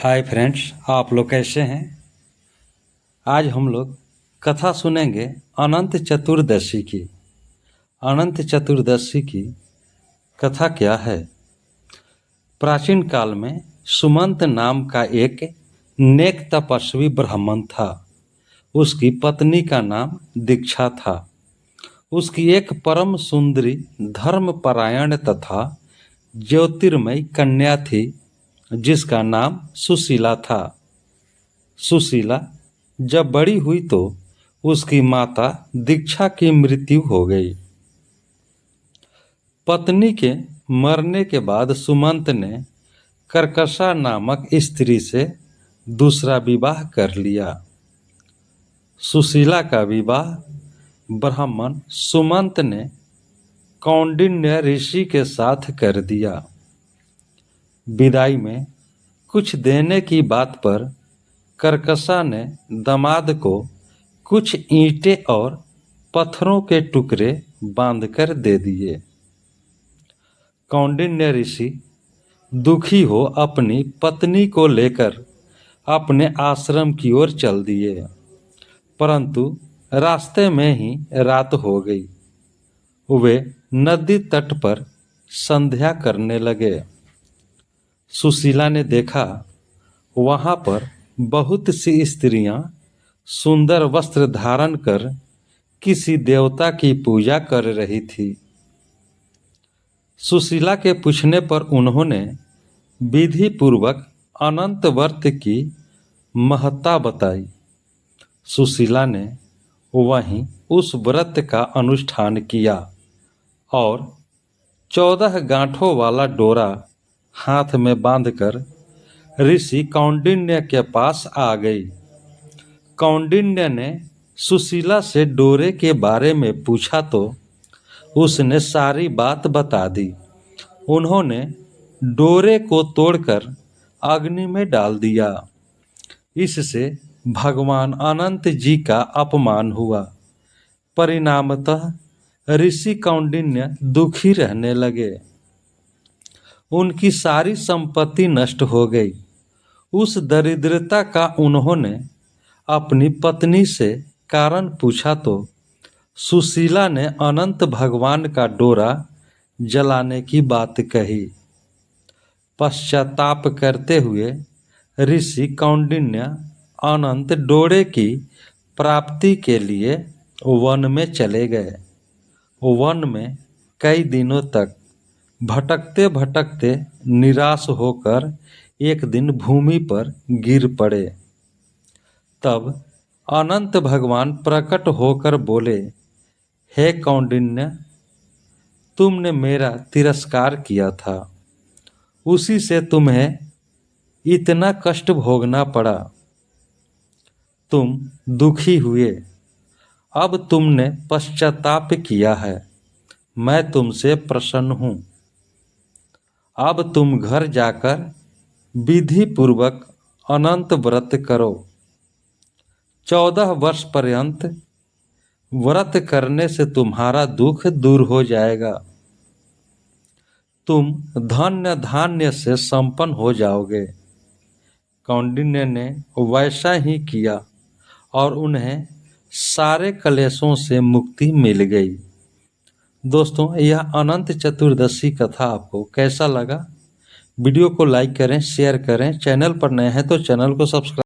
Hi friends, आप लोग कैसे हैं। आज हम लोग कथा सुनेंगे अनंत चतुर्दशी की। अनंत चतुर्दशी की कथा क्या है। प्राचीन काल में सुमंत नाम का एक नेक तपस्वी ब्राह्मण था। उसकी पत्नी का नाम दीक्षा था। उसकी एक परम सुंदरी धर्मपरायण तथा ज्योतिर्मयी कन्या थी जिसका नाम सुशीला था। सुशीला जब बड़ी हुई तो उसकी माता दीक्षा की मृत्यु हो गई। पत्नी के मरने के बाद सुमंत ने कर्कशा नामक स्त्री से दूसरा विवाह कर लिया। सुशीला का विवाह ब्राह्मण सुमंत ने कौंडिन्य ऋषि के साथ कर दिया। विदाई में कुछ देने की बात पर कर्कशा ने दामाद को कुछ ईंटें और पत्थरों के टुकड़े बांधकर दे दिए। कौंडिन्य ऋषि दुखी हो अपनी पत्नी को लेकर अपने आश्रम की ओर चल दिए, परंतु रास्ते में ही रात हो गई। वे नदी तट पर संध्या करने लगे। सुशीला ने देखा वहां पर बहुत सी स्त्रियां सुंदर वस्त्र धारण कर किसी देवता की पूजा कर रही थी। सुशीला के पूछने पर उन्होंने विधि पूर्वक अनंत व्रत की महत्ता बताई। सुशीला ने वहीं उस व्रत का अनुष्ठान किया और 14 गांठों वाला डोरा हाथ में बांधकर ऋषि कौंडिन्य के पास आ गई। कौंडिन्य ने सुशीला से डोरे के बारे में पूछा तो उसने सारी बात बता दी। उन्होंने डोरे को तोड़कर अग्नि में डाल दिया। इससे भगवान अनंत जी का अपमान हुआ। परिणामतः ऋषि कौंडिन्य दुखी रहने लगे। उनकी सारी संपत्ति नष्ट हो गई। उस दरिद्रता का उन्होंने अपनी पत्नी से कारण पूछा तो सुशीला ने अनंत भगवान का डोरा जलाने की बात कही। पश्चाताप करते हुए ऋषि कौंडिन्य अनंत डोरे की प्राप्ति के लिए वन में चले गए। वन में कई दिनों तक भटकते भटकते निराश होकर एक दिन भूमि पर गिर पड़े। तब अनंत भगवान प्रकट होकर बोले, हे कौंडिन्य, तुमने मेरा तिरस्कार किया था, उसी से तुम्हें इतना कष्ट भोगना पड़ा। तुम दुखी हुए, अब तुमने पश्चाताप किया है, मैं तुमसे प्रसन्न हूँ। अब तुम घर जाकर विधि पूर्वक अनंत व्रत करो। 14 वर्ष पर्यंत व्रत करने से तुम्हारा दुख दूर हो जाएगा। तुम धन्य धान्य से संपन्न हो जाओगे। कौंडिन्य ने वैसा ही किया और उन्हें सारे कलेशों से मुक्ति मिल गई। दोस्तों, यह अनंत चतुर्दशी कथा आपको कैसा लगा? वीडियो को लाइक करें, शेयर करें। चैनल पर नए हैं तो चैनल को सब्सक्राइब